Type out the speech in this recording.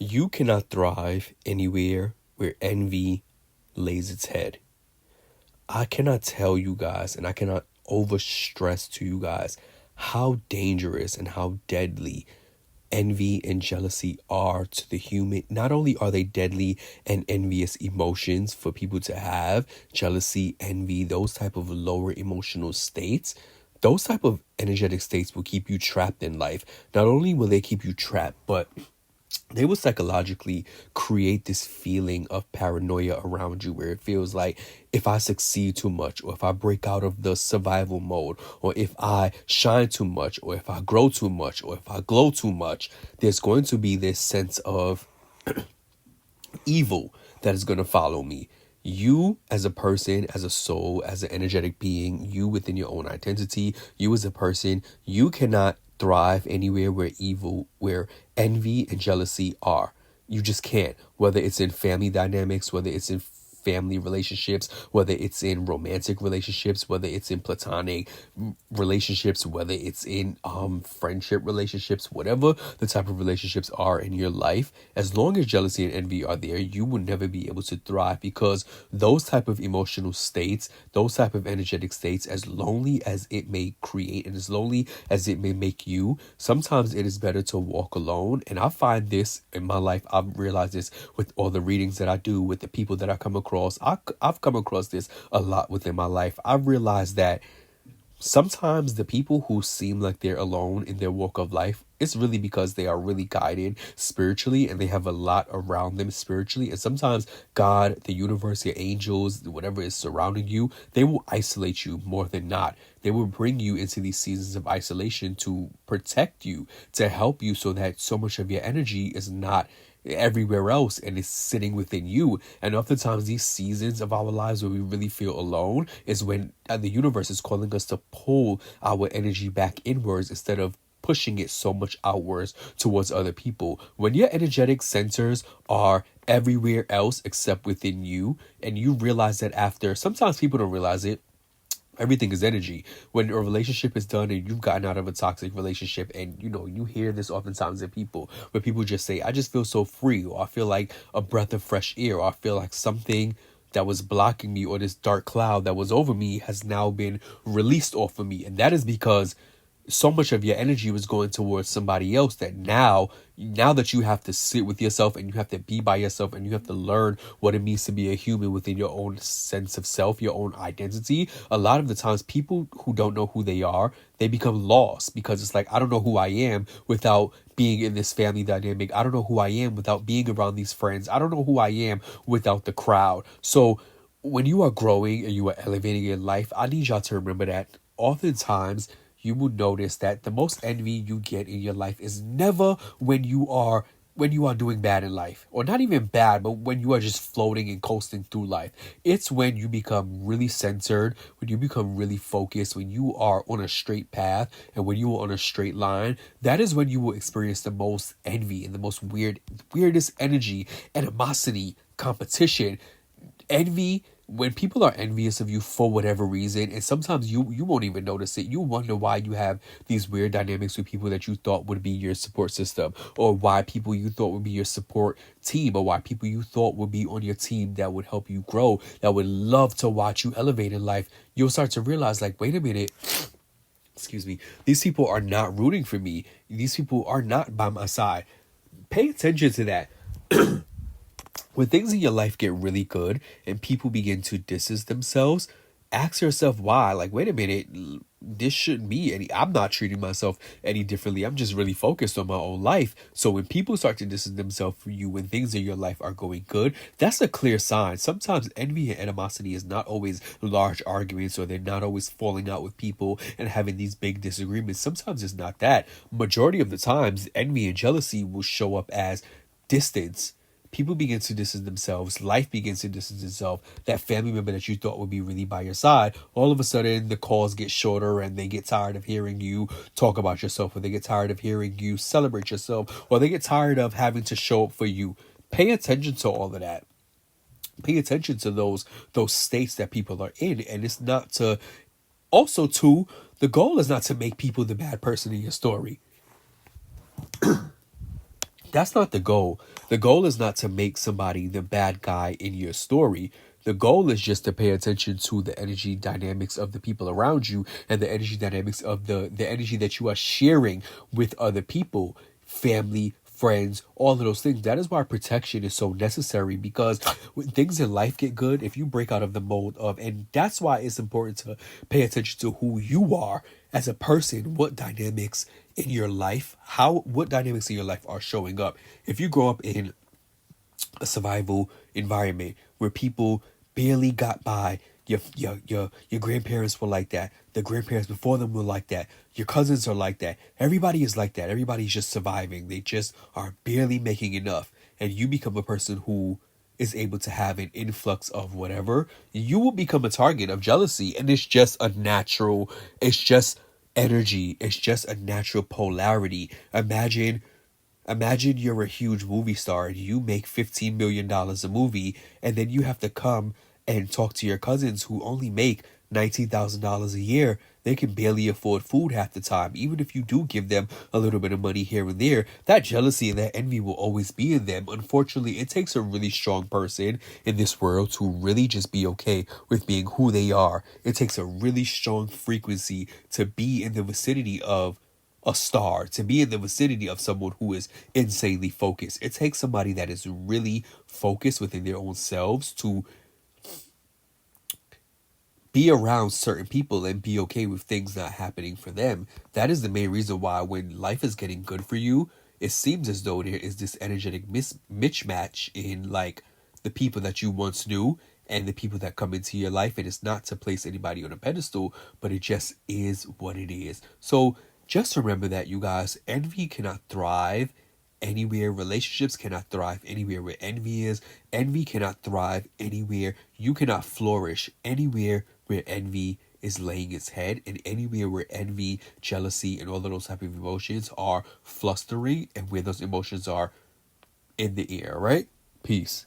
You cannot thrive anywhere where envy lays its head. I cannot tell you guys, and I cannot overstress to you guys how dangerous and how deadly envy and jealousy are to the human. Not only are they deadly and envious emotions for people to have, jealousy, envy, those type of lower emotional states, those type of energetic states will keep you trapped in life. Not only will they keep you trapped, but they will psychologically create this feeling of paranoia around you, where it feels like if I succeed too much, or if I break out of the survival mode, or if I shine too much, or if I grow too much, or if I glow too much, there's going to be this sense of evil that is going to follow me. You as a person, as a soul, as an energetic being, you within your own identity, you as a person, you cannot thrive anywhere where envy and jealousy are. You just can't. Whether it's in family dynamics, whether it's in family relationships, whether it's in romantic relationships, whether it's in platonic relationships, whether it's in friendship relationships, whatever the type of relationships are in your life, as long as jealousy and envy are there, you will never be able to thrive, because those type of emotional states, those type of energetic states, as lonely as it may create and as lonely as it may make you, sometimes it is better to walk alone. And I find this in my life, I've realized this with all the readings that I do, with the people that I come across. I've come across this a lot within my life. I've realized that sometimes the people who seem like they're alone in their walk of life, it's really because they are really guided spiritually and they have a lot around them spiritually. And sometimes God, the universe, your angels, whatever is surrounding you, they will isolate you more than not. They will bring you into these seasons of isolation to protect you, to help you, so that so much of your energy is not everywhere else and it's sitting within you. And oftentimes these seasons of our lives where we really feel alone is when the universe is calling us to pull our energy back inwards instead of pushing it so much outwards towards other people. When your energetic centers are everywhere else except within you, and you realize that after, sometimes people don't realize it, everything is energy. When a relationship is done and you've gotten out of a toxic relationship, and you hear this oftentimes in people, where people just say, I just feel so free, or I feel like a breath of fresh air, or I feel like something that was blocking me, or this dark cloud that was over me has now been released off of me. And that is because so much of your energy was going towards somebody else, that now that you have to sit with yourself and you have to be by yourself and you have to learn what it means to be a human within your own sense of self, your own identity. A lot of the times people who don't know who they are, they become lost, because it's like, I don't know who I am without being in this family dynamic. I don't know who I am without being around these friends. I don't know who I am without the crowd. So when you are growing and you are elevating in life, I need y'all to remember that oftentimes you will notice that the most envy you get in your life is never when you are doing bad in life, or not even bad, but when you are just floating and coasting through life. It's when you become really centered, when you become really focused, when you are on a straight path and when you are on a straight line. That is when you will experience the most envy and the most weirdest energy, animosity, competition, envy. When people are envious of you for whatever reason, and sometimes you won't even notice it, you wonder why you have these weird dynamics with people that you thought would be your support system, or why people you thought would be your support team, or why people you thought would be on your team that would help you grow, that would love to watch you elevate in life. You'll start to realize, like, wait a minute, excuse me, these people are not rooting for me. These people are not by my side. Pay attention to that. When things in your life get really good and people begin to distance themselves, ask yourself why. Like, wait a minute, this shouldn't be I'm not treating myself any differently. I'm just really focused on my own life. So when people start to distance themselves from you, when things in your life are going good, that's a clear sign. Sometimes envy and animosity is not always large arguments, or they're not always falling out with people and having these big disagreements. Sometimes it's not that. Majority of the times, envy and jealousy will show up as distance. People begin to distance themselves. Life begins to distance itself. That family member that you thought would be really by your side, all of a sudden the calls get shorter and they get tired of hearing you talk about yourself, or they get tired of hearing you celebrate yourself, or they get tired of having to show up for you. Pay attention to all of that. Pay attention to those states that people are in. And it's not to, also too, the goal is not to make people the bad person in your story. That's not the goal. The goal is not to make somebody the bad guy in your story. The goal is just to pay attention to the energy dynamics of the people around you and the energy dynamics of the energy that you are sharing with other people, family, friends, all of those things. That is why protection is so necessary, because when things in life get good, if you break out of the mold of, and that's why it's important to pay attention to who you are as a person, what dynamics in your life, what dynamics in your life are showing up. If you grow up in a survival environment where people barely got by. Your grandparents were like that. The grandparents before them were like that. Your cousins are like that. Everybody is like that. Everybody's just surviving. They just are barely making enough. And you become a person who is able to have an influx of whatever, you will become a target of jealousy. And it's just energy. It's just a natural polarity. Imagine you're a huge movie star and you make $15 million a movie, and then you have to come and talk to your cousins who only make $19,000 a year. They can barely afford food half the time. Even if you do give them a little bit of money here and there, that jealousy and that envy will always be in them. Unfortunately, it takes a really strong person in this world to really just be okay with being who they are. It takes a really strong frequency to be in the vicinity of a star, to be in the vicinity of someone who is insanely focused. It takes somebody that is really focused within their own selves to be around certain people and be okay with things not happening for them. That is the main reason why when life is getting good for you, it seems as though there is this energetic mismatch in like the people that you once knew and the people that come into your life. And it's not to place anybody on a pedestal, but it just is what it is. So just remember that, you guys, envy cannot thrive anywhere. Relationships cannot thrive anywhere where envy is. Envy cannot thrive anywhere. You cannot flourish anywhere where envy is laying its head, and anywhere where envy, jealousy, and all of those type of emotions are flustering, and where those emotions are in the air, right? Peace.